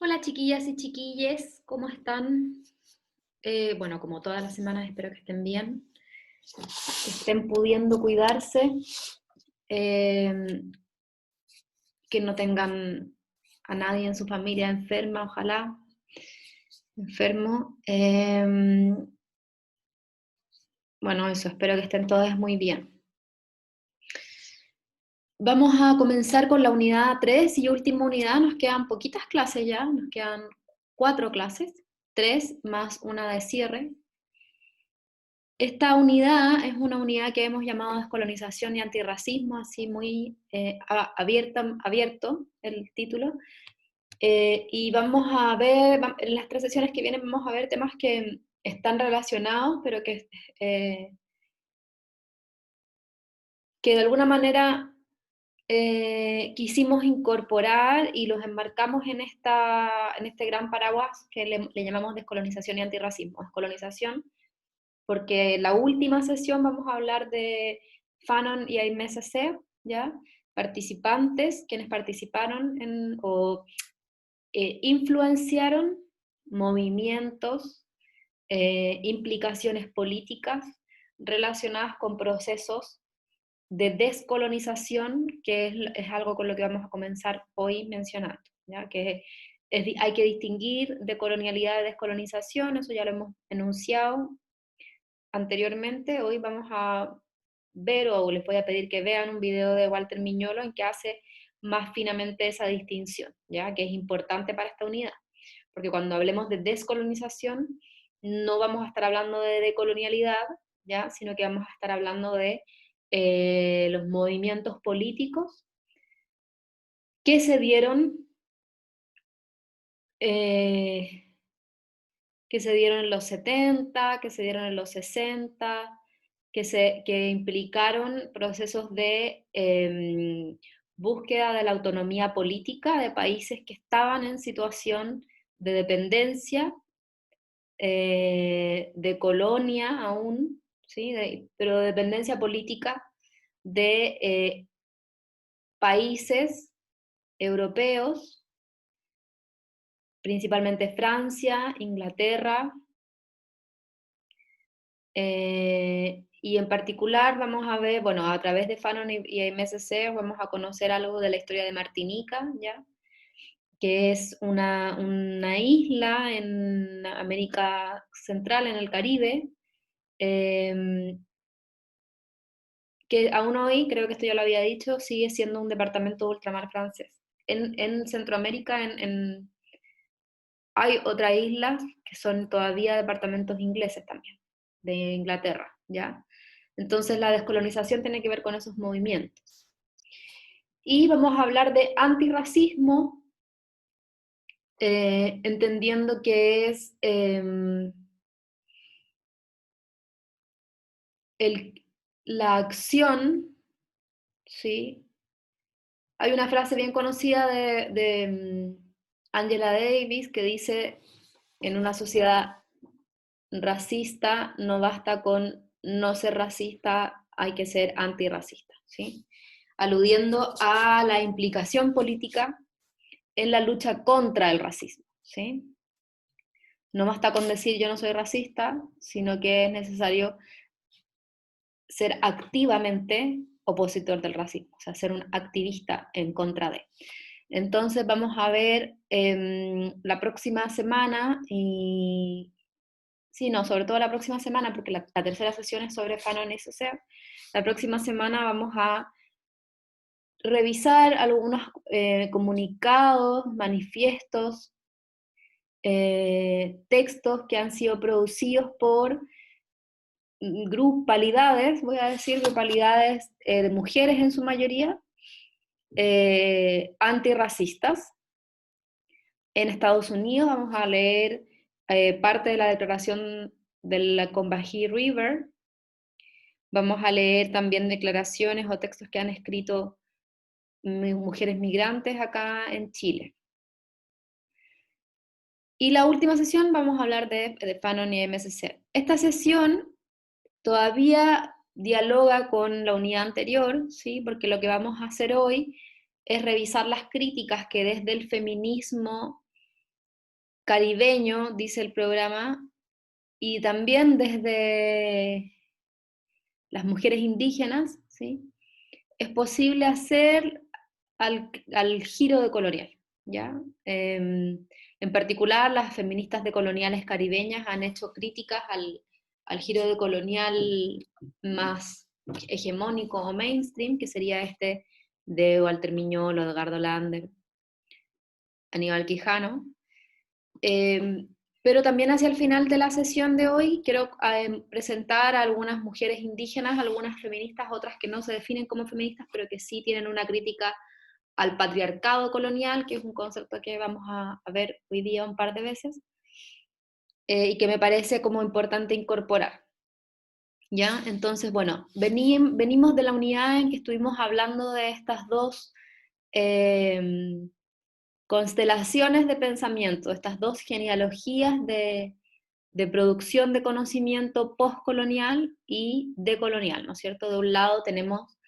Hola chiquillas y chiquilles, ¿cómo están? Bueno, como todas las semanas espero que estén bien, que estén pudiendo cuidarse, eh, que no tengan a nadie en su familia enferma, ojalá, enfermo. Bueno, eso, espero que estén todas muy bien. Vamos a comenzar con la unidad 3 y última unidad, nos quedan poquitas clases ya, nos quedan 4 clases, 3 más una de cierre. Esta unidad es una unidad que hemos llamado descolonización y antirracismo, así muy abierto el título. Y vamos a ver, en las 3 sesiones que vienen vamos a ver temas que están relacionados, pero que de alguna manera quisimos incorporar y los enmarcamos en este gran paraguas que le llamamos descolonización y antirracismo. Descolonización porque la última sesión vamos a hablar de Fanon y Aimé Césaire, ¿ya? Participantes, quienes participaron o influenciaron movimientos, implicaciones políticas relacionadas con procesos de descolonización, que es algo con lo que vamos a comenzar hoy mencionando, ¿ya? Que hay que distinguir de colonialidad de descolonización, eso ya lo hemos enunciado anteriormente. Hoy vamos a ver, o les voy a pedir que vean un video de Walter Miñolo en que hace más finamente esa distinción, ¿ya? Que es importante para esta unidad, porque cuando hablemos de descolonización, no vamos a estar hablando de decolonialidad, ¿ya? Sino que vamos a estar hablando de los movimientos políticos que se dieron, eh, que se dieron en los 70, que se dieron en los 60, que implicaron procesos de búsqueda de la autonomía política de países que estaban en situación de dependencia, de colonia aún, ¿sí? Pero de dependencia política de países europeos, principalmente Francia, Inglaterra, y en particular vamos a ver, bueno, a través de Fanon y MSC vamos a conocer algo de la historia de Martinica, ¿ya? Que es una isla en América Central, en el Caribe, eh, que aún hoy, creo que esto ya lo había dicho, sigue siendo un departamento de ultramar francés. En Centroamérica hay otras islas que son todavía departamentos ingleses también, de Inglaterra, ¿ya? Entonces la descolonización tiene que ver con esos movimientos. Y vamos a hablar de antirracismo, entendiendo que es el, la acción, ¿sí? Hay una frase bien conocida de Angela Davis que dice, en una sociedad racista no basta con no ser racista, hay que ser antirracista, ¿sí? Aludiendo a la implicación política en la lucha contra el racismo, ¿sí? No basta con decir yo no soy racista, sino que es necesario ser activamente opositor del racismo, o sea, ser un activista en contra de. Entonces vamos a ver la próxima semana, y sí, no, sobre todo la próxima semana, porque la tercera sesión es sobre Fanon y Césaire. La próxima semana vamos a revisar algunos comunicados, manifiestos, textos que han sido producidos por grupalidades, voy a decir grupalidades de mujeres en su mayoría, antirracistas. En Estados Unidos vamos a leer parte de la declaración del Combahee River. Vamos a leer también declaraciones o textos que han escrito mujeres migrantes acá en Chile. Y la última sesión vamos a hablar de Fanon y MSC. Esta sesión todavía dialoga con la unidad anterior, ¿sí? Porque lo que vamos a hacer hoy es revisar las críticas que desde el feminismo caribeño, dice el programa, y también desde las mujeres indígenas, ¿sí? Es posible hacer al giro decolonial, ¿ya? En particular, las feministas decoloniales caribeñas han hecho críticas al giro decolonial más hegemónico o mainstream, que sería este de Walter Miñolo, Edgardo Lander, Aníbal Quijano. Pero también hacia el final de la sesión de hoy quiero presentar a algunas mujeres indígenas, algunas feministas, otras que no se definen como feministas, pero que sí tienen una crítica al patriarcado colonial, que es un concepto que vamos a ver hoy día un par de veces, y que me parece como importante incorporar. ¿Ya? Entonces, bueno, venimos de la unidad en que estuvimos hablando de estas dos constelaciones de pensamiento, estas dos genealogías de producción de conocimiento postcolonial y decolonial, ¿no es cierto? De un lado tenemos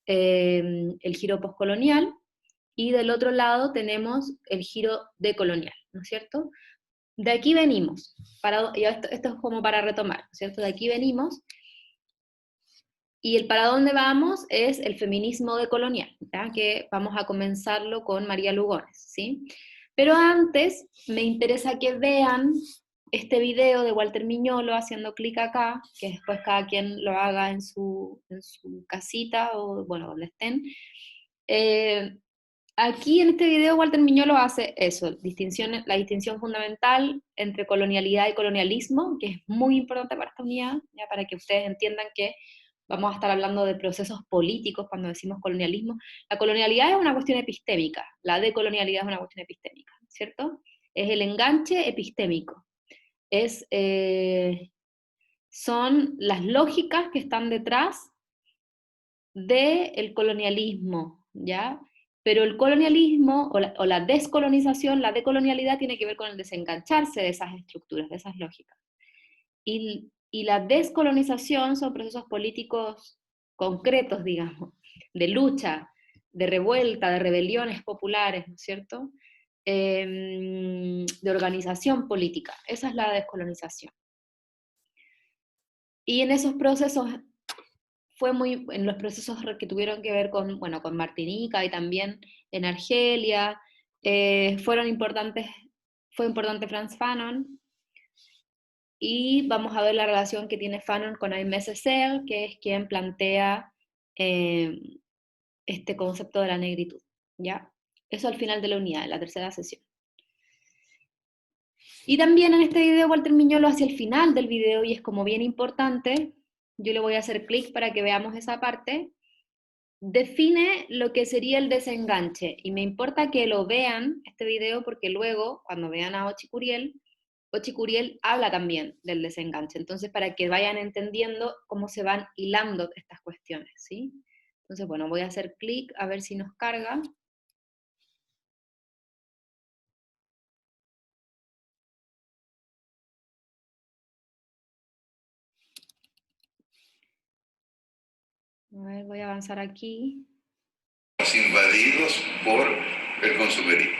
el giro postcolonial y del otro lado tenemos el giro decolonial, ¿no es cierto? De aquí venimos, esto es como para retomar, ¿no es cierto? De aquí venimos, y el para dónde vamos es el feminismo decolonial, ¿ya? Que vamos a comenzarlo con María Lugones, ¿sí? Pero antes me interesa que vean este video de Walter Miñolo haciendo clic acá, que después cada quien lo haga en su casita o, bueno, donde estén. Aquí en este video Walter Miñolo hace eso, la distinción fundamental entre colonialidad y colonialismo, que es muy importante para esta unidad, ya para que ustedes entiendan que vamos a estar hablando de procesos políticos cuando decimos colonialismo. La colonialidad es una cuestión epistémica, la decolonialidad es una cuestión epistémica, ¿cierto? Es el enganche epistémico, son las lógicas que están detrás del colonialismo, ¿ya? Pero el colonialismo o la descolonización, la decolonialidad tiene que ver con el desengancharse de esas estructuras, de esas lógicas. Y la descolonización son procesos políticos concretos, digamos, de lucha, de revuelta, de rebeliones populares, ¿no es cierto? De organización política. Esa es la descolonización. Y en esos procesos en los procesos que tuvieron que ver con, bueno, con Martinica y también en Argelia, fue importante Frantz Fanon, y vamos a ver la relación que tiene Fanon con Aimé Césaire, que es quien plantea eh, este concepto de la negritud, ¿ya? Eso al final de la unidad, en la tercera sesión. Y también en este video Walter Miñolo hacia el final del video, y es como bien importante, yo le voy a hacer clic para que veamos esa parte, define lo que sería el desenganche, y me importa que lo vean, este video, porque luego, cuando vean a Ochi Curiel habla también del desenganche, entonces para que vayan entendiendo cómo se van hilando estas cuestiones, ¿sí? Entonces, bueno, voy a hacer clic a ver si nos carga. A ver, voy a avanzar aquí. Invadidos por el consumerismo.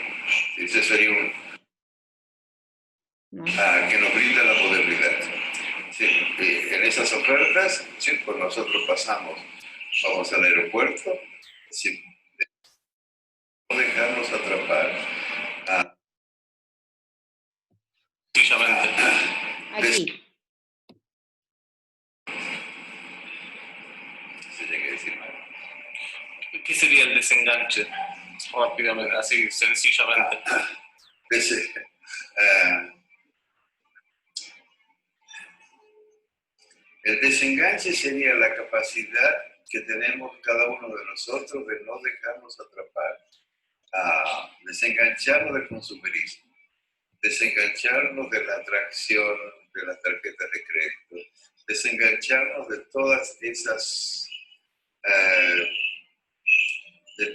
Ese sería que nos brinda la modernidad. Sí, en esas ofertas, sí, pues nosotros vamos al aeropuerto, sí, no dejarnos atrapar. Aquí. Se tiene que decir mal. ¿Qué sería el desenganche? Rápidamente, así sencillamente. El desenganche sería la capacidad que tenemos cada uno de nosotros de no dejarnos atrapar, desengancharnos del consumerismo, desengancharnos de la atracción de las tarjetas de crédito, desengancharnos de todas esas de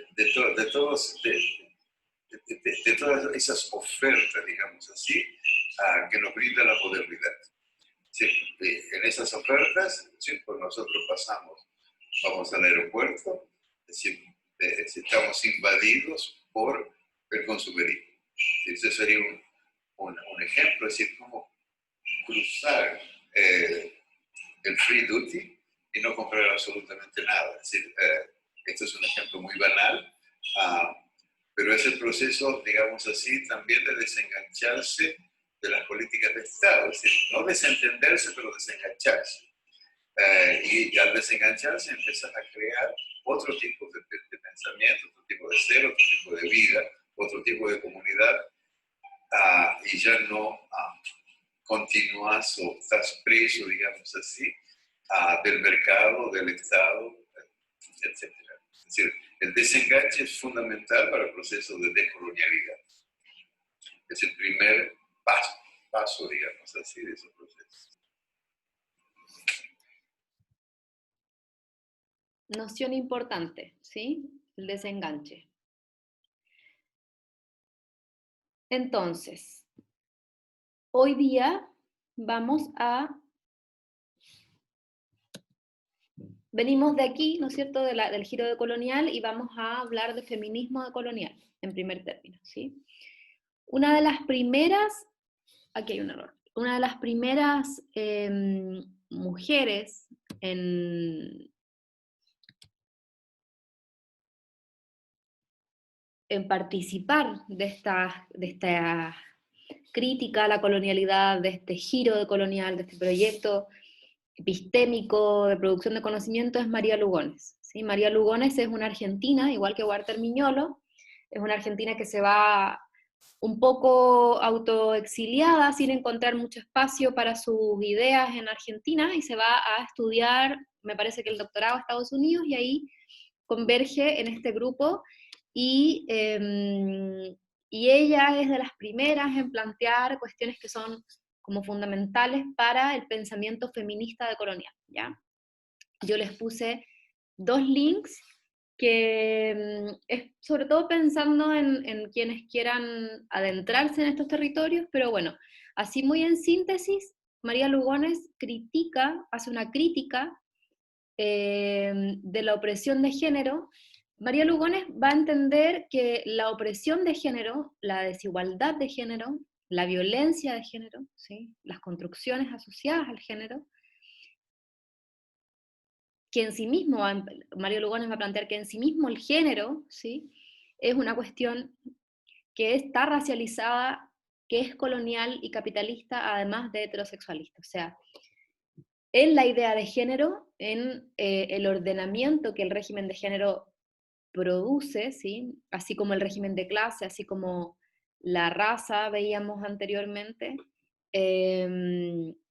todas esas ofertas, digamos así, que nos brinda la modernidad. Sí, en esas ofertas, sí, pues nosotros vamos al aeropuerto, estamos invadidos por el consumerismo. Ese sería un ejemplo, es decir, cómo cruzar el free duty y no comprar absolutamente nada. Es decir, esto es un ejemplo muy banal, pero es el proceso, digamos así, también de desengancharse de las políticas de Estado, es decir, no desentenderse, pero desengancharse. Y al desengancharse empezar a crear otro tipo de pensamiento, otro tipo de ser, otro tipo de vida, otro tipo de comunidad, y ya no continúas o estás preso, digamos así, del mercado, del Estado, etc. Es decir, el desenganche es fundamental para el proceso de decolonialidad. Es el primer paso, digamos así, de ese proceso. Noción importante, ¿sí? El desenganche. Entonces, hoy día venimos de aquí, ¿no es cierto?, del giro decolonial y vamos a hablar de feminismo decolonial, en primer término, ¿sí? Una de las primeras, aquí hay un error, una de las primeras mujeres en participar de esta crítica a la colonialidad, de este giro decolonial, de este proyecto epistémico de producción de conocimiento, es María Lugones. ¿Sí? María Lugones es una argentina, igual que Walter Miñolo, es una argentina que se va un poco autoexiliada, sin encontrar mucho espacio para sus ideas en Argentina, y se va a estudiar, me parece que el doctorado a Estados Unidos, y ahí converge en este grupo, y ella es de las primeras en plantear cuestiones que son como fundamentales para el pensamiento feminista decolonial, ¿ya? Yo les puse 2 links que es sobre todo pensando en quienes quieran adentrarse en estos territorios, pero bueno, así muy en síntesis, María Lugones hace una crítica de la opresión de género. María Lugones va a entender que la opresión de género, la desigualdad de género, la violencia de género, ¿sí? Las construcciones asociadas al género, que en sí mismo, María Lugones va a plantear que en sí mismo el género, ¿sí? Es una cuestión que está racializada, que es colonial y capitalista, además de heterosexualista. O sea, en la idea de género, en el ordenamiento que el régimen de género produce, ¿sí? Así como el régimen de clase, así como la raza, veíamos anteriormente,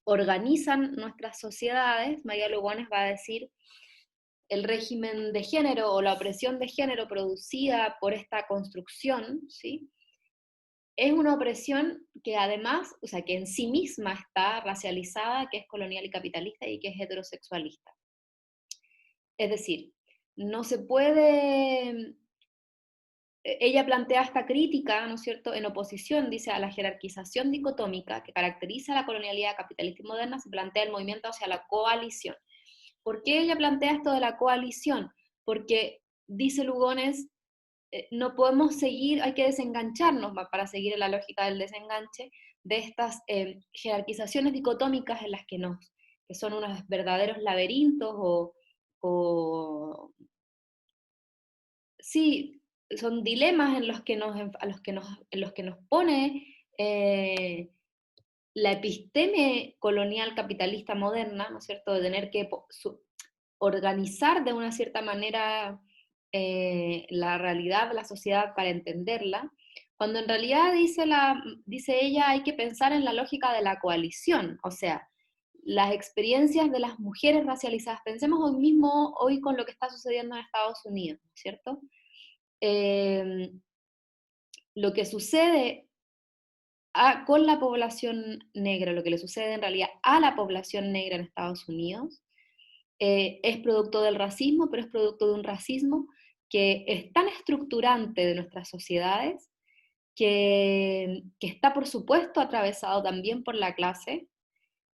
organizan nuestras sociedades. María Lugones va a decir, el régimen de género o la opresión de género producida por esta construcción, ¿sí? Es una opresión que además, o sea, que en sí misma está racializada, que es colonial y capitalista y que es heterosexualista. Es decir, no se puede, ella plantea esta crítica, ¿no es cierto?, en oposición, dice, a la jerarquización dicotómica que caracteriza la colonialidad capitalista y moderna, se plantea el movimiento hacia la coalición. ¿Por qué ella plantea esto de la coalición? Porque, dice Lugones, no podemos seguir, hay que desengancharnos para seguir en la lógica del desenganche de estas jerarquizaciones dicotómicas en las que son unos verdaderos laberintos sí, son dilemas en los que nos pone la episteme colonial capitalista moderna, ¿no es cierto?, de tener que organizar de una cierta manera la realidad de la sociedad para entenderla, cuando en realidad dice ella hay que pensar en la lógica de la coalición, o sea, las experiencias de las mujeres racializadas. Pensemos hoy con lo que está sucediendo en Estados Unidos, ¿cierto? Lo que sucede con la población negra, lo que le sucede en realidad a la población negra en Estados Unidos, es producto del racismo, pero es producto de un racismo que es tan estructurante de nuestras sociedades, que está por supuesto atravesado también por la clase,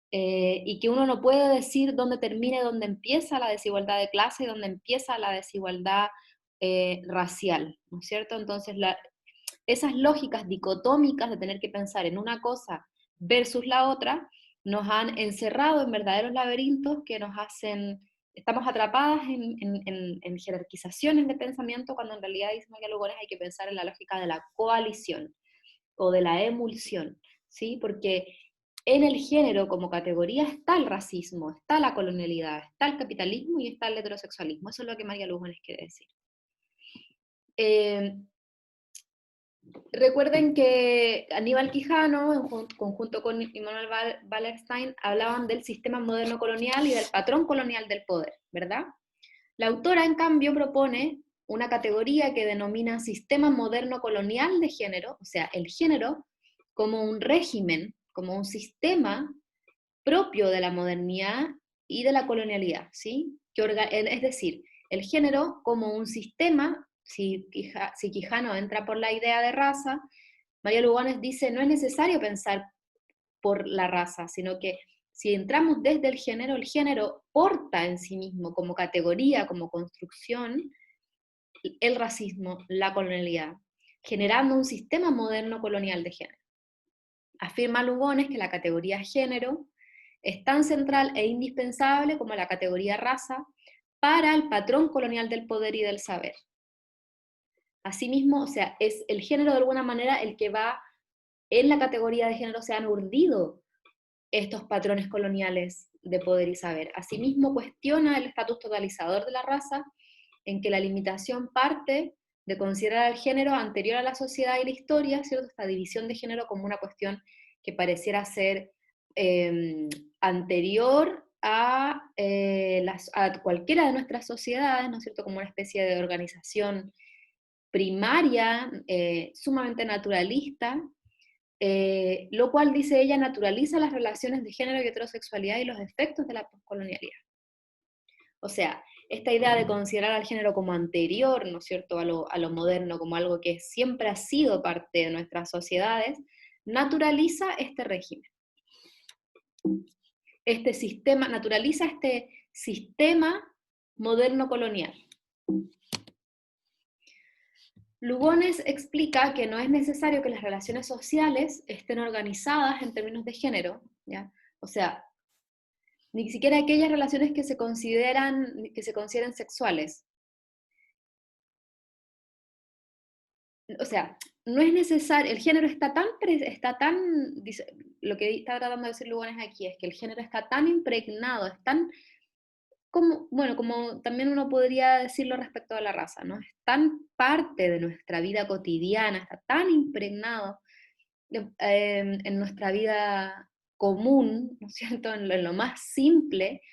y que uno no puede decir dónde termina y dónde empieza la desigualdad de clase y dónde empieza la desigualdad racial, ¿no es cierto? Entonces esas lógicas dicotómicas de tener que pensar en una cosa versus la otra, nos han encerrado en verdaderos laberintos que nos hacen, estamos atrapadas en jerarquizaciones de pensamiento, cuando en realidad, dice María Lugones, hay que pensar en la lógica de la coalición o de la emulsión, ¿sí? Porque en el género como categoría está el racismo, está la colonialidad, está el capitalismo y está el heterosexualismo. Eso es lo que María Lugones quiere decir. Recuerden que Aníbal Quijano, en conjunto con Immanuel Wallerstein, hablaban del sistema moderno colonial y del patrón colonial del poder, ¿verdad? La autora, en cambio, propone una categoría que denomina sistema moderno colonial de género, o sea, el género como un régimen, como un sistema propio de la modernidad y de la colonialidad, ¿sí? Es decir, el género como un sistema, si Quijano entra por la idea de raza, María Lugones dice, no es necesario pensar por la raza, sino que si entramos desde el género porta en sí mismo como categoría, como construcción, el racismo, la colonialidad, generando un sistema moderno colonial de género. Afirma Lugones que la categoría género es tan central e indispensable como la categoría raza para el patrón colonial del poder y del saber. Asimismo, o sea, es el género de alguna manera el que va, en la categoría de género se han urdido estos patrones coloniales de poder y saber. Asimismo, cuestiona el estatus totalizador de la raza, en que la limitación parte de considerar al género anterior a la sociedad y la historia, ¿cierto? Esta división de género como una cuestión que pareciera ser anterior a cualquiera de nuestras sociedades, ¿no es cierto? Como una especie de organización primaria, sumamente naturalista, lo cual, dice ella, naturaliza las relaciones de género y heterosexualidad y los efectos de la poscolonialidad. O sea, esta idea de considerar al género como anterior, ¿no es cierto?, a lo moderno, como algo que siempre ha sido parte de nuestras sociedades, naturaliza este régimen. Este sistema, naturaliza este sistema moderno colonial. Lugones explica que no es necesario que las relaciones sociales estén organizadas en términos de género, ¿ya? O sea, ni siquiera aquellas relaciones que se consideren sexuales. O sea, no es necesario, el género está tan, lo que está tratando de decir Lugones aquí es que el género está tan impregnado, es tan, como, bueno, como también uno podría decirlo respecto a la raza, ¿no? Es tan parte de nuestra vida cotidiana, está tan impregnado en nuestra vida común, ¿no es cierto?, en lo más simple,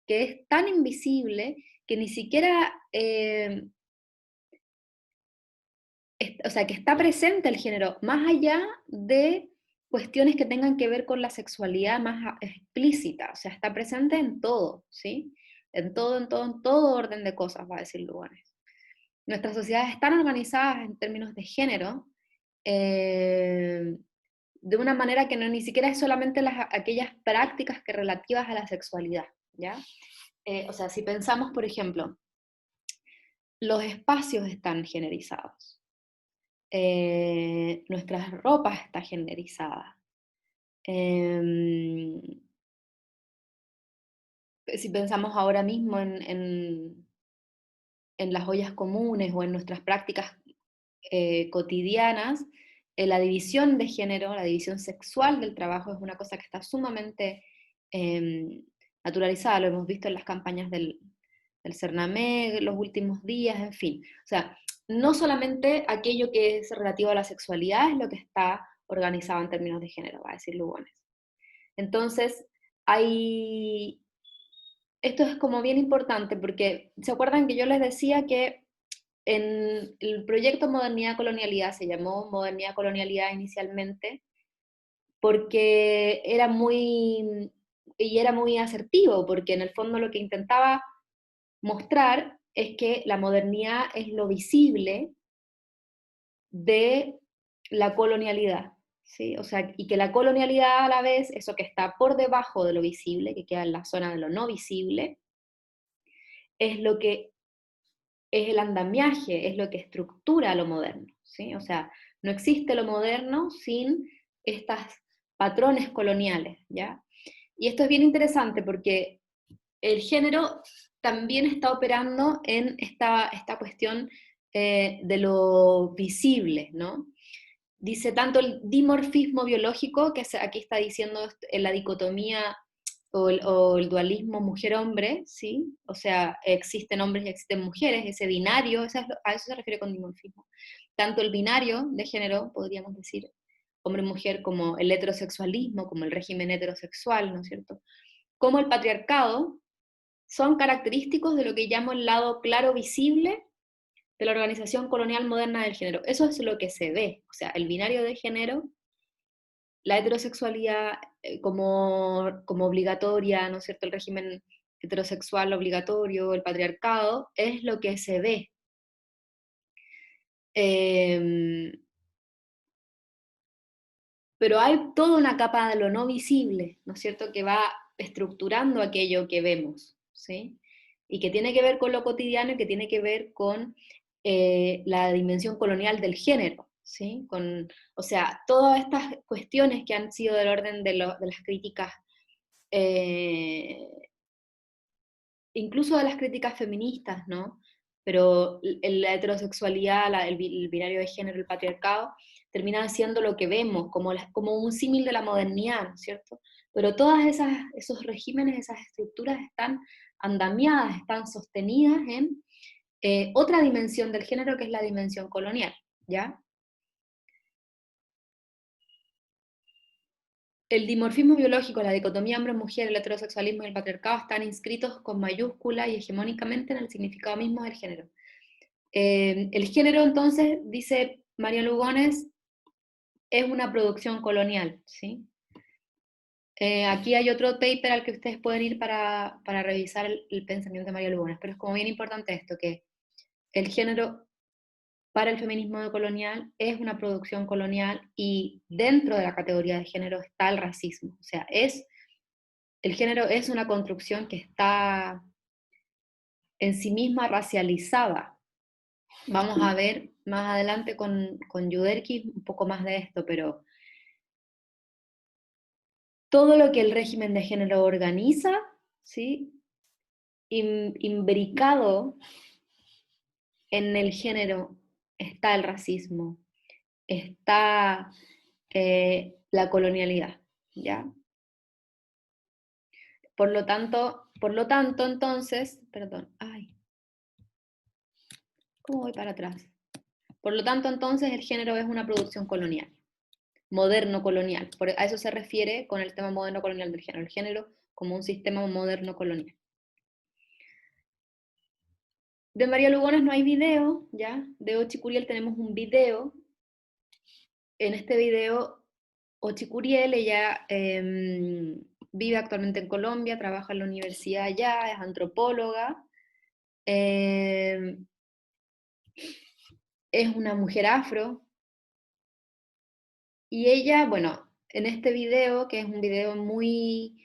que es tan invisible que ni siquiera, o sea, que está presente el género, más allá de cuestiones que tengan que ver con la sexualidad más explícita, o sea, está presente en todo, ¿sí? En todo orden de cosas, va a decir Lugones. Nuestras sociedades están organizadas en términos de género, de una manera que no ni siquiera es solamente aquellas prácticas que relativas a la sexualidad, ¿ya? O sea, si pensamos, por ejemplo, los espacios están generizados, nuestras ropas está generizada. Si pensamos ahora mismo en las ollas comunes o en nuestras prácticas cotidianas, la división de género, la división sexual del trabajo es una cosa que está sumamente naturalizada, lo hemos visto en las campañas del Cernameg los últimos días, en fin. O sea, no solamente aquello que es relativo a la sexualidad es lo que está organizado en términos de género, va a decir Lugones. Entonces, esto es como bien importante, porque ¿se acuerdan que yo les decía que en el proyecto Modernidad-Colonialidad se llamó Modernidad-Colonialidad inicialmente, porque era muy asertivo, porque en el fondo lo que intentaba mostrar es que la modernidad es lo visible de la colonialidad, ¿sí? O sea, y que la colonialidad a la vez, eso que está por debajo de lo visible, que queda en la zona de lo no visible, es lo que es el andamiaje, es lo que estructura lo moderno, ¿sí? O sea, No existe lo moderno sin estos patrones coloniales, ¿ya? Y esto es bien interesante porque el género también está operando en esta cuestión de lo visible, ¿no? Dice tanto el dimorfismo biológico, que aquí está diciendo la dicotomía o el dualismo mujer-hombre, ¿sí? O sea, existen hombres y existen mujeres, ese binario, a eso se refiere con dimorfismo. Tanto el binario de género, podríamos decir, hombre-mujer, como el heterosexualismo, como el régimen heterosexual, ¿no es cierto? Como el patriarcado, son característicos de lo que llamo el lado claro visible de la organización colonial moderna del género. Eso es lo que se ve, o sea, el binario de género, la heterosexualidad como obligatoria, ¿no es cierto? El régimen heterosexual obligatorio, el patriarcado, es lo que se ve. Pero hay toda una capa de lo no visible, ¿no es cierto?, que va estructurando aquello que vemos, ¿sí? Y que tiene que ver con lo cotidiano y que tiene que ver con la dimensión colonial del género, ¿sí? O sea, todas estas cuestiones que han sido del orden de las críticas, eh, incluso de las críticas feministas, ¿no? Pero la heterosexualidad, el binario de género, el patriarcado, terminan siendo lo que vemos, como un símil de la modernidad, ¿no es cierto? Pero todos esos regímenes, esas estructuras están andamiadas, están sostenidas en otra dimensión del género, que es la dimensión colonial, ¿ya? El dimorfismo biológico, la dicotomía hombre-mujer, el heterosexualismo y el patriarcado están inscritos con mayúscula y hegemónicamente en el significado mismo del género. El género, entonces, dice María Lugones, es una producción colonial, ¿sí? Aquí hay otro paper al que ustedes pueden ir para revisar el pensamiento de María Lugones, pero es como bien importante esto, que el género para el feminismo decolonial es una producción colonial y dentro de la categoría de género está el racismo. O sea, el género es una construcción que está en sí misma racializada. Vamos a ver más adelante con Yuderkis un poco más de esto, pero todo lo que el régimen de género organiza, ¿sí? Imbricado en el género está el racismo, está la colonialidad, ¿ya? Por lo tanto, entonces, perdón, ay, ¿cómo voy para atrás? Por lo tanto, entonces, el género es una producción colonial, moderno colonial. A eso se refiere con el tema moderno colonial del género, el género como un sistema moderno colonial. De María Lugones no hay video, ¿ya? De Ochi Curiel tenemos un video. En este video, Ochi Curiel, ella vive actualmente en Colombia, trabaja en la universidad allá, es antropóloga, es una mujer afro, y ella, bueno, en este video, que es un video muy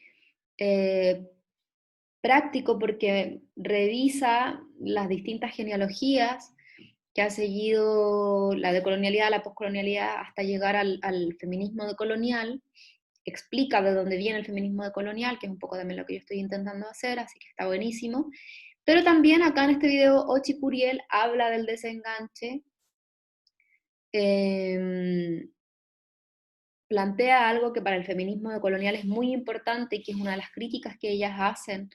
práctico porque revisa las distintas genealogías que ha seguido la decolonialidad, la poscolonialidad, hasta llegar al feminismo decolonial, explica de dónde viene el feminismo decolonial, que es un poco también lo que yo estoy intentando hacer, así que está buenísimo. Pero también acá en este video, Ochi Curiel habla del desenganche, plantea algo que para el feminismo decolonial es muy importante y que es una de las críticas que ellas hacen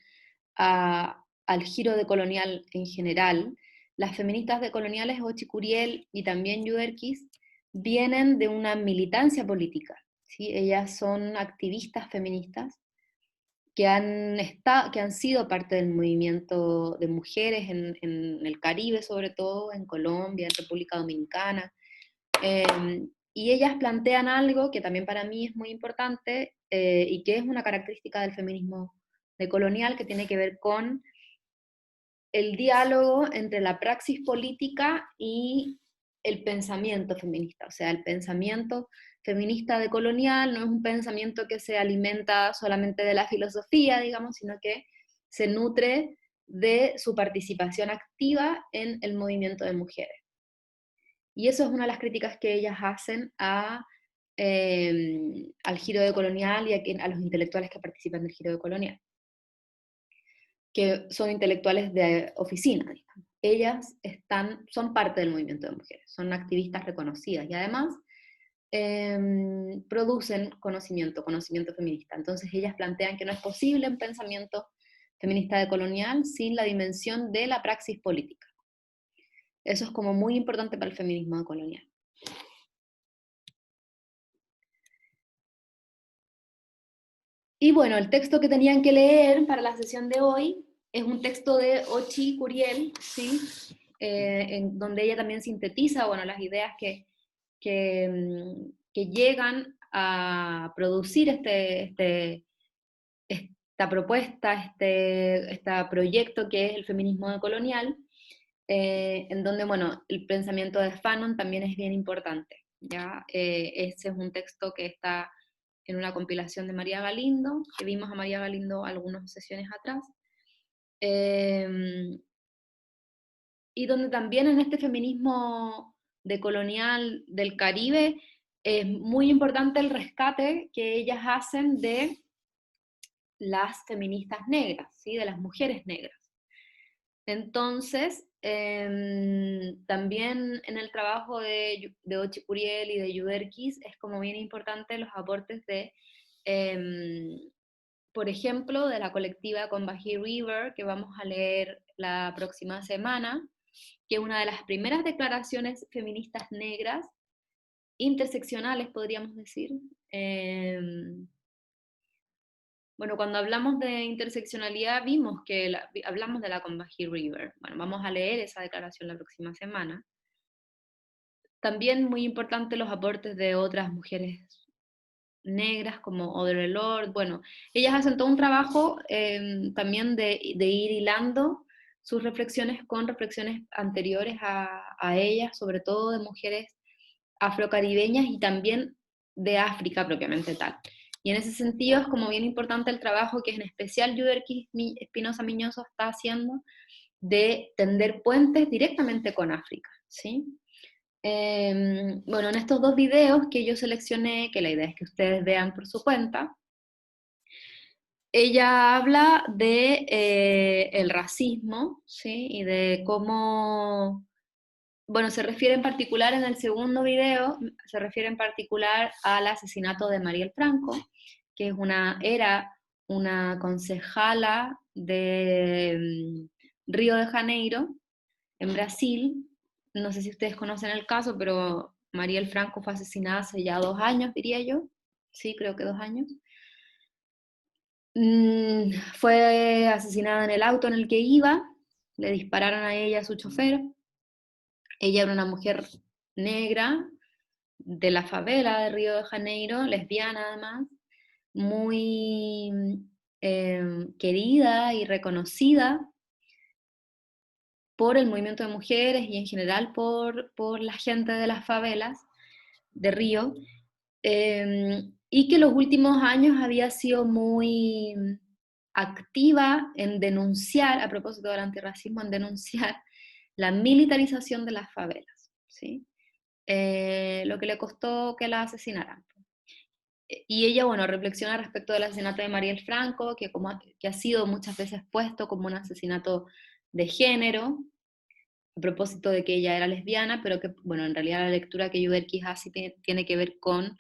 al giro decolonial en general. Las feministas decoloniales, Ochi Curiel y también Yuderkis, vienen de una militancia política, ¿sí? Ellas son activistas feministas que han sido parte del movimiento de mujeres en el Caribe, sobre todo, en Colombia, en República Dominicana. Y ellas plantean algo que también para mí es muy importante y que es una característica del feminismo decolonial, que tiene que ver con el diálogo entre la praxis política y el pensamiento feminista. O sea, el pensamiento feminista decolonial no es un pensamiento que se alimenta solamente de la filosofía, digamos, sino que se nutre de su participación activa en el movimiento de mujeres. Y eso es una de las críticas que ellas hacen al giro decolonial y a los intelectuales que participan del giro decolonial, que son intelectuales de oficina, digamos. Ellas son parte del movimiento de mujeres, son activistas reconocidas y además producen conocimiento feminista. Entonces ellas plantean que no es posible un pensamiento feminista decolonial sin la dimensión de la praxis política. Eso es como muy importante para el feminismo decolonial. Y bueno, el texto que tenían que leer para la sesión de hoy es un texto de Ochi Curiel, ¿sí? En donde ella también sintetiza, bueno, las ideas que llegan a producir esta propuesta, este proyecto que es el feminismo decolonial, en donde, bueno, el pensamiento de Fanon también es bien importante, ¿ya? Ese es un texto que está en una compilación de María Galindo, que vimos a María Galindo algunas sesiones atrás, y donde también en este feminismo decolonial del Caribe es muy importante el rescate que ellas hacen de las feministas negras, ¿sí? De las mujeres negras. Entonces, también en el trabajo de Ochi Curiel y de Yuderquis es como bien importante los aportes de, por ejemplo, de la colectiva Combahee River, que vamos a leer la próxima semana, que es una de las primeras declaraciones feministas negras, interseccionales podríamos decir. Bueno, cuando hablamos de interseccionalidad vimos que hablamos de la Combahee River. Bueno, vamos a leer esa declaración la próxima semana. También muy importante los aportes de otras mujeres negras como Audre Lorde. Bueno, ellas hacen todo un trabajo también de ir hilando sus reflexiones con reflexiones anteriores a ellas, sobre todo de mujeres afrocaribeñas y también de África propiamente tal. Y en ese sentido es como bien importante el trabajo que en especial Yuderquis Espinosa Miñoso está haciendo de tender puentes directamente con África, ¿sí? Bueno, en estos dos videos que yo seleccioné, que la idea es que ustedes vean por su cuenta, ella habla de el racismo, ¿sí? Y de cómo, bueno, se refiere en particular en el segundo video, se refiere en particular al asesinato de Marielle Franco, que era una concejala de Río de Janeiro, en Brasil. No sé si ustedes conocen el caso, pero Marielle Franco fue asesinada hace ya 2 años, diría yo. Sí, creo que 2 años. Fue asesinada en el auto en el que iba, le dispararon a ella, a su chofer. Ella era una mujer negra de la favela de Río de Janeiro, lesbiana además, muy querida y reconocida por el movimiento de mujeres y en general por la gente de las favelas de Río, y que los últimos años había sido muy activa en denunciar, a propósito del antirracismo, en denunciar la militarización de las favelas, ¿sí? Lo que le costó que la asesinaran. Y ella, bueno, reflexiona respecto del asesinato de Marielle Franco, que ha sido muchas veces puesto como un asesinato de género, a propósito de que ella era lesbiana, pero que, bueno, en realidad la lectura que Yuderquis hace tiene que ver con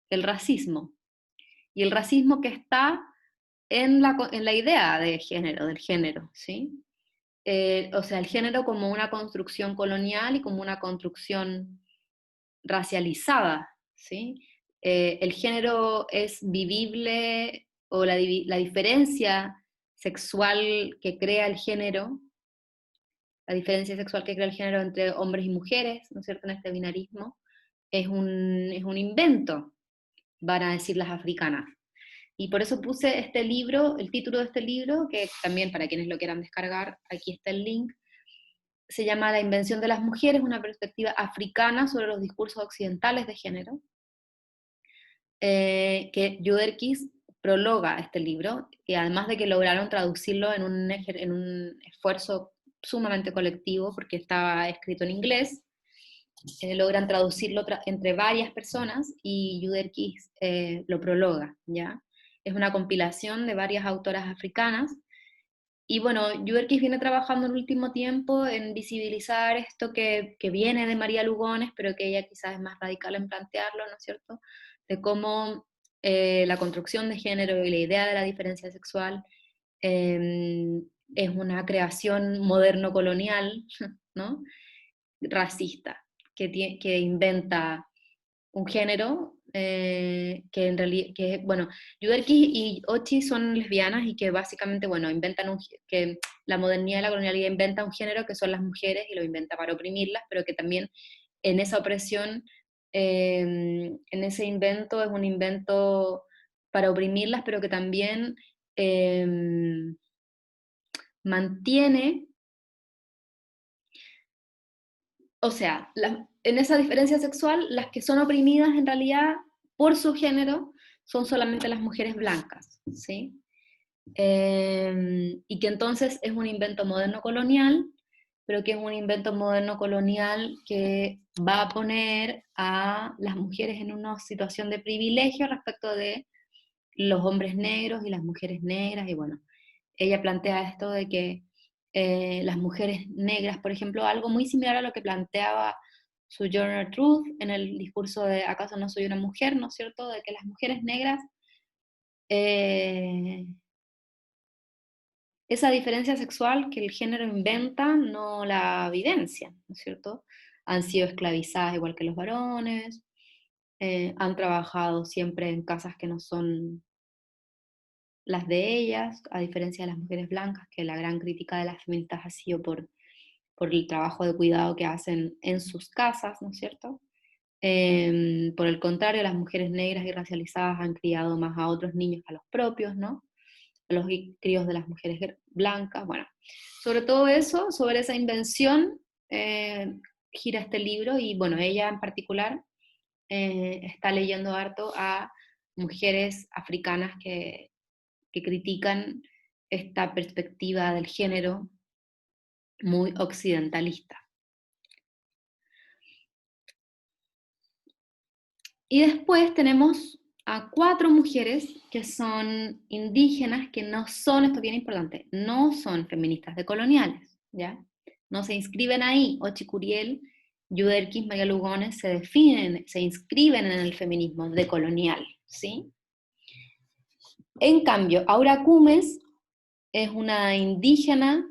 el racismo. Y el racismo que está en la idea de género, del género, ¿sí? O sea, el género como una construcción colonial y como una construcción racializada, ¿sí? El género es vivible, o la diferencia sexual que crea el género, la diferencia sexual que crea el género entre hombres y mujeres, ¿no es cierto?, en este binarismo, es un invento, van a decir las africanas. Y por eso puse este libro, el título de este libro, que también para quienes lo quieran descargar, aquí está el link, se llama La invención de las mujeres, una perspectiva africana sobre los discursos occidentales de género, que Yuderquis prologa este libro, y además de que lograron traducirlo en un esfuerzo sumamente colectivo, porque estaba escrito en inglés, logran traducirlo entre varias personas y Yuderquis lo prologa, ¿ya? Es una compilación de varias autoras africanas. Y bueno, Yuderquis viene trabajando en el último tiempo en visibilizar esto que viene de María Lugones, pero que ella quizás es más radical en plantearlo, ¿no es cierto? De cómo la construcción de género y la idea de la diferencia sexual es una creación moderno-colonial, ¿no? Racista, que inventa un género que en realidad, bueno, Yuderquis y Ochi son lesbianas y que básicamente, bueno, inventan que la modernidad y la colonialidad inventa un género que son las mujeres y lo inventa para oprimirlas, pero que también en esa opresión, en ese invento es un invento para oprimirlas, pero que también mantiene, o sea, en esa diferencia sexual, las que son oprimidas en realidad por su género son solamente las mujeres blancas, ¿sí? Y que entonces es un invento moderno colonial, pero que es un invento moderno colonial que va a poner a las mujeres en una situación de privilegio respecto de los hombres negros y las mujeres negras, y bueno, ella plantea esto de que las mujeres negras, por ejemplo, algo muy similar a lo que planteaba Sojourner Truth en el discurso de ¿acaso no soy una mujer?, ¿no es cierto?, de que las mujeres negras, eh, esa diferencia sexual que el género inventa no la vivencian, ¿no es cierto? Han sido esclavizadas igual que los varones, han trabajado siempre en casas que no son las de ellas, a diferencia de las mujeres blancas, que la gran crítica de las feministas ha sido por el trabajo de cuidado que hacen en sus casas, ¿no es cierto? Por el contrario, las mujeres negras y racializadas han criado más a otros niños que a los propios, ¿no? A los críos de las mujeres blancas, bueno. Sobre todo eso, sobre esa invención, gira este libro, y bueno, ella en particular está leyendo harto a mujeres africanas que critican esta perspectiva del género muy occidentalista. Y después tenemos a 4 mujeres que son indígenas, que no son, esto es bien importante, no son feministas decoloniales, ¿ya? No se inscriben ahí. Ochi Curiel, Yuderquis, María Lugones se inscriben en el feminismo decolonial, ¿sí? En cambio, Aura Cumes es una indígena,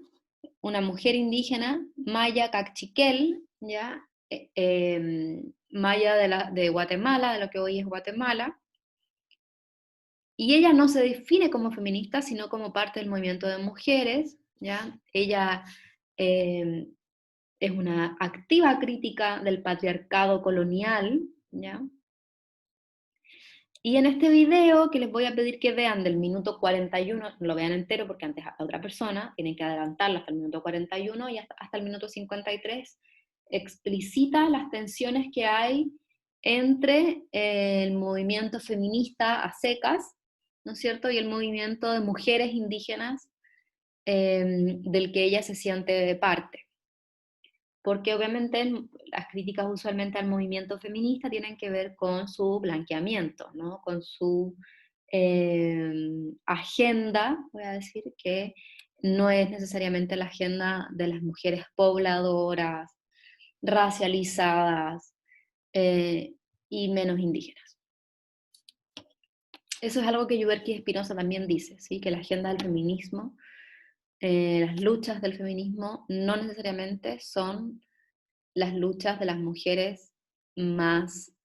una mujer indígena, maya cachiquel, ¿ya? Maya de Guatemala, de lo que hoy es Guatemala, y ella no se define como feminista, sino como parte del movimiento de mujeres, ¿ya? Ella es una activa crítica del patriarcado colonial, ¿ya? Y en este video, que les voy a pedir que vean del minuto 41, no lo vean entero porque antes a otra persona, tienen que adelantarla hasta el minuto 41 y hasta el minuto 53, explicita las tensiones que hay entre el movimiento feminista a secas, ¿no es cierto?, y el movimiento de mujeres indígenas del que ella se siente parte. Porque obviamente las críticas usualmente al movimiento feminista tienen que ver con su blanqueamiento, ¿no? Con su agenda, voy a decir, que no es necesariamente la agenda de las mujeres pobladoras, racializadas y menos indígenas. Eso es algo que Yuderquis Espinosa también dice, ¿sí? Que la agenda del feminismo, las luchas del feminismo no necesariamente son las luchas de las mujeres más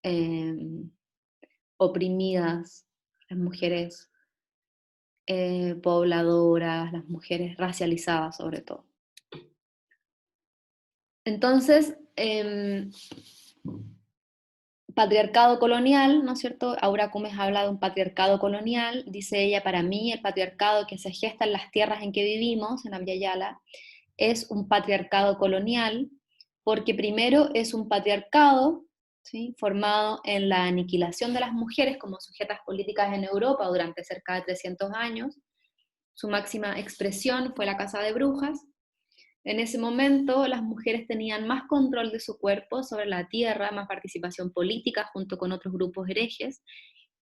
oprimidas, las mujeres pobladoras, las mujeres racializadas sobre todo. Entonces, patriarcado colonial, ¿no es cierto? Aura Cumes habla de un patriarcado colonial, dice ella: para mí el patriarcado que se gesta en las tierras en que vivimos, en Abya Yala, es un patriarcado colonial, porque primero es un patriarcado, ¿sí?, formado en la aniquilación de las mujeres como sujetas políticas en Europa durante cerca de 300 años. Su máxima expresión fue la Casa de Brujas, En ese momento las mujeres tenían más control de su cuerpo sobre la tierra, más participación política junto con otros grupos herejes,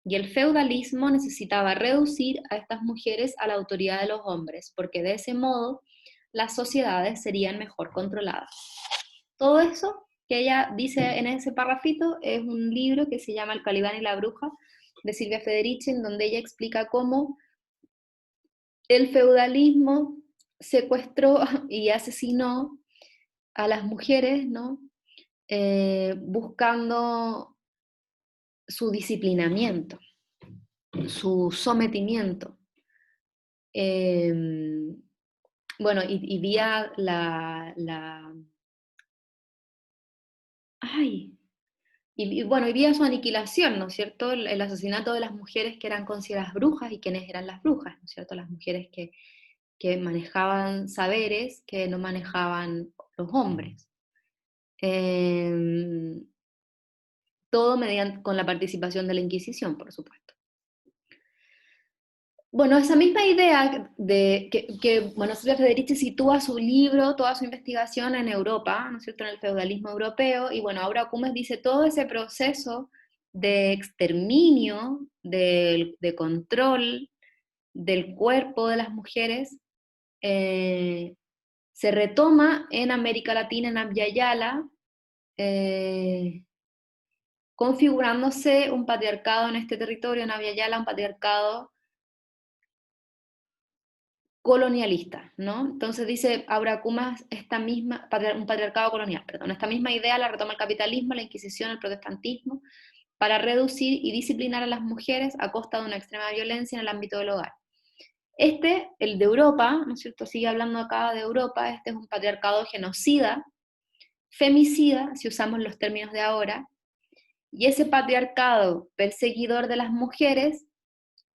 y el feudalismo necesitaba reducir a estas mujeres a la autoridad de los hombres, porque de ese modo las sociedades serían mejor controladas. Todo eso que ella dice en ese parrafito es un libro que se llama El Calibán y la Bruja, de Silvia Federici, en donde ella explica cómo el feudalismo secuestró y asesinó a las mujeres, ¿no? Buscando su disciplinamiento, su sometimiento. Bueno, y vía ay, bueno, y vía su aniquilación, ¿no es cierto? El asesinato de las mujeres que eran consideradas brujas y quiénes eran las brujas, ¿no es cierto? Las mujeres que manejaban saberes que no manejaban los hombres. Todo con la participación de la Inquisición, por supuesto. Bueno, esa misma idea de bueno, Silvia Federici sitúa su libro, toda su investigación en Europa, ¿no es cierto?, en el feudalismo europeo, y bueno, Aura Cumes dice todo ese proceso de exterminio, de control del cuerpo de las mujeres, se retoma en América Latina, en Abya Yala, configurándose un patriarcado en este territorio, en Abya Yala, un patriarcado colonialista, ¿no? Entonces dice Aura Cumas un patriarcado colonial, perdón, esta misma idea la retoma el capitalismo, la Inquisición, el protestantismo, para reducir y disciplinar a las mujeres a costa de una extrema violencia en el ámbito del hogar. El de Europa, ¿no es cierto? Sigue hablando acá de Europa, este es un patriarcado genocida, femicida, si usamos los términos de ahora, y ese patriarcado perseguidor de las mujeres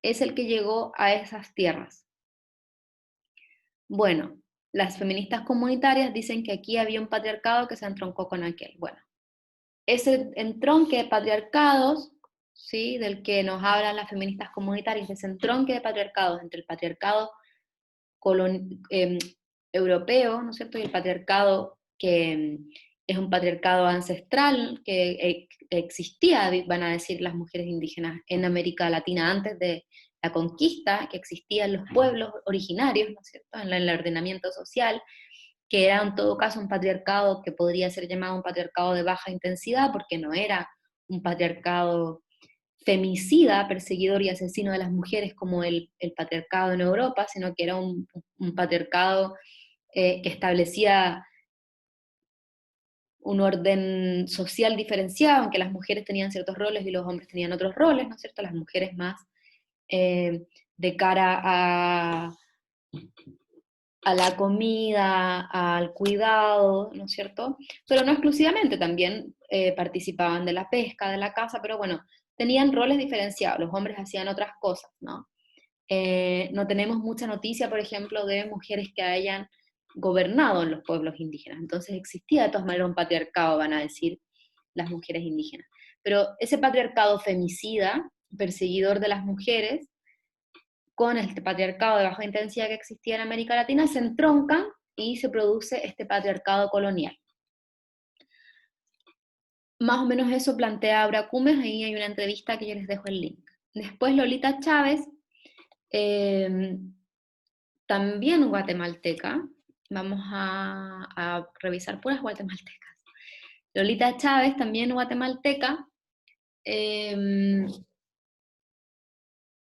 es el que llegó a esas tierras. Bueno, las feministas comunitarias dicen que aquí había un patriarcado que se entroncó con aquel. Bueno, ese entronque de patriarcados, ¿sí?, del que nos hablan las feministas comunitarias, ese entronque de patriarcados entre el patriarcado europeo, ¿no es cierto?, y el patriarcado que es un patriarcado ancestral que existía, van a decir las mujeres indígenas, en América Latina antes de la conquista, que existían los pueblos originarios, ¿no es cierto?, en el ordenamiento social, que era en todo caso un patriarcado que podría ser llamado un patriarcado de baja intensidad, porque no era un patriarcado femicida, perseguidor y asesino de las mujeres como el patriarcado en Europa, sino que era un patriarcado que establecía un orden social diferenciado, en que las mujeres tenían ciertos roles y los hombres tenían otros roles, ¿no es cierto? Las mujeres más de cara a la comida, al cuidado, ¿no es cierto? Pero no exclusivamente, también participaban de la pesca, de la caza, pero bueno, tenían roles diferenciados, los hombres hacían otras cosas, ¿no? No tenemos mucha noticia, por ejemplo, de mujeres que hayan gobernado en los pueblos indígenas, entonces existía de todas maneras un patriarcado, van a decir las mujeres indígenas. Pero ese patriarcado femicida, perseguidor de las mujeres, con este patriarcado de baja intensidad que existía en América Latina, se entroncan y se produce este patriarcado colonial. Más o menos eso plantea Aura Cumes, ahí hay una entrevista que yo les dejo el link. Después Lolita Chávez, también guatemalteca, vamos a revisar puras guatemaltecas. Lolita Chávez, también guatemalteca,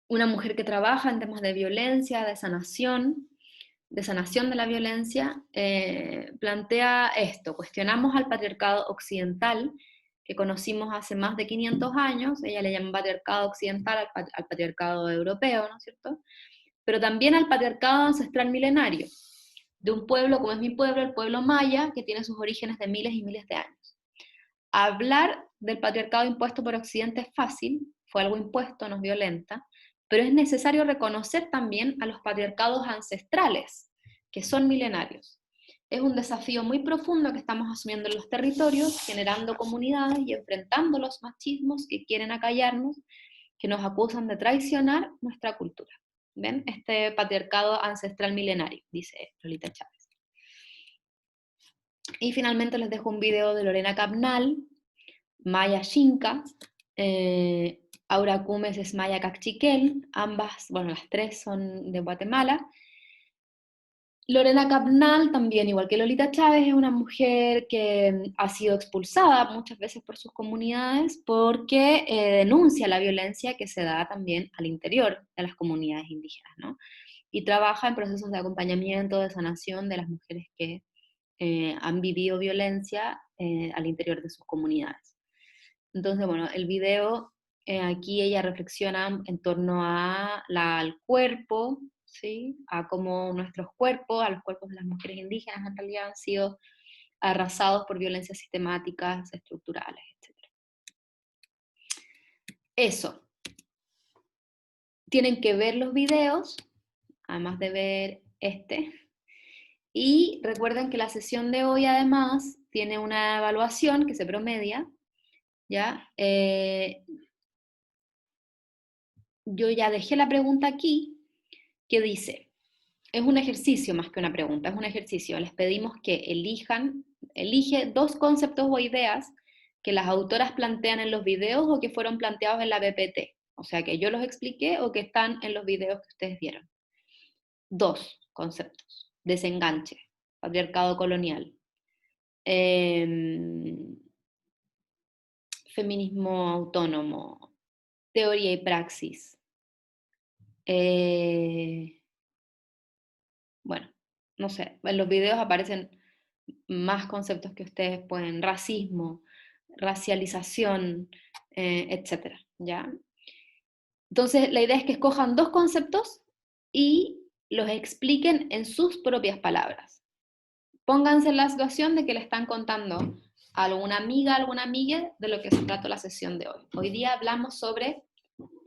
una mujer que trabaja en temas de violencia, de sanación de la violencia, plantea esto: cuestionamos al patriarcado occidental que conocimos hace más de 500 años, ella le llama patriarcado occidental al patriarcado europeo, ¿no es cierto?, pero también al patriarcado ancestral milenario, de un pueblo como es mi pueblo, el pueblo maya, que tiene sus orígenes de miles y miles de años. Hablar del patriarcado impuesto por Occidente es fácil, fue algo impuesto, no es violenta, pero es necesario reconocer también a los patriarcados ancestrales, que son milenarios. Es un desafío muy profundo que estamos asumiendo en los territorios, generando comunidades y enfrentando los machismos que quieren acallarnos, que nos acusan de traicionar nuestra cultura. ¿Ven? Este patriarcado ancestral milenario, dice Lolita Chávez. Y finalmente les dejo un video de Lorena Capnal, Maya Xinca, Aura Cumes es Maya Cachiquel, ambas, bueno, las tres son de Guatemala. Lorena Capnal, también igual que Lolita Chávez, es una mujer que ha sido expulsada muchas veces por sus comunidades porque denuncia la violencia que se da también al interior de las comunidades indígenas, ¿no? Y trabaja en procesos de acompañamiento, de sanación de las mujeres que han vivido violencia al interior de sus comunidades. Entonces, bueno, el video, aquí ella reflexiona en torno al cuerpo, ¿sí? A cómo nuestros cuerpos, a los cuerpos de las mujeres indígenas en realidad han sido arrasados por violencias sistemáticas, estructurales, etc. Eso. Tienen que ver los videos, además de ver este. Y recuerden que la sesión de hoy además tiene una evaluación que se promedia, ¿ya? Yo ya dejé la pregunta aquí, que dice, es un ejercicio más que una pregunta, es un ejercicio. Les pedimos que elige 2 conceptos o ideas que las autoras plantean en los videos o que fueron planteados en la BPT. O sea, que yo los expliqué o que están en los videos que ustedes vieron. 2 conceptos. Desenganche, patriarcado colonial, feminismo autónomo, teoría y praxis. Bueno, no sé, en los videos aparecen más conceptos que ustedes pueden, racismo, racialización, etcétera, ¿ya? Entonces, la idea es que escojan 2 conceptos y los expliquen en sus propias palabras. Pónganse en la situación de que le están contando a alguna amiga, alguna amiga de lo que se trató la sesión de hoy. Hoy día hablamos sobre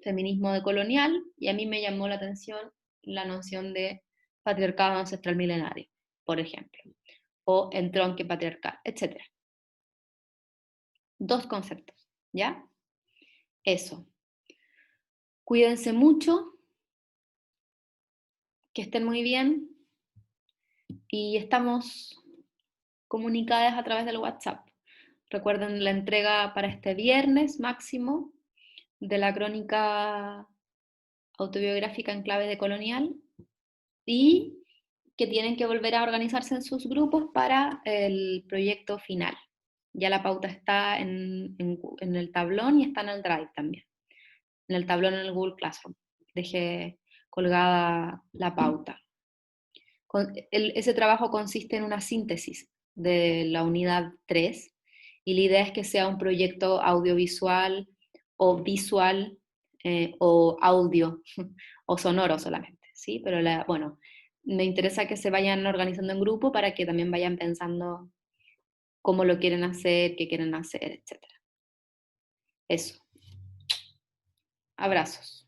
feminismo decolonial y a mí me llamó la atención la noción de patriarcado ancestral milenario, por ejemplo, o entronque patriarcal, etc. 2 conceptos, ¿ya? Eso. Cuídense mucho, que estén muy bien y estamos comunicadas a través del WhatsApp. Recuerden la entrega para este viernes máximo de la crónica autobiográfica en clave de colonial y que tienen que volver a organizarse en sus grupos para el proyecto final. Ya la pauta está en el tablón y está en el Drive también. En el tablón en el Google Classroom. Dejé colgada la pauta. Ese trabajo consiste en una síntesis de la unidad 3 y la idea es que sea un proyecto audiovisual o visual o audio o sonoro solamente, ¿sí? Pero bueno, me interesa que se vayan organizando en grupo para que también vayan pensando cómo lo quieren hacer, qué quieren hacer, etc. Eso. Abrazos.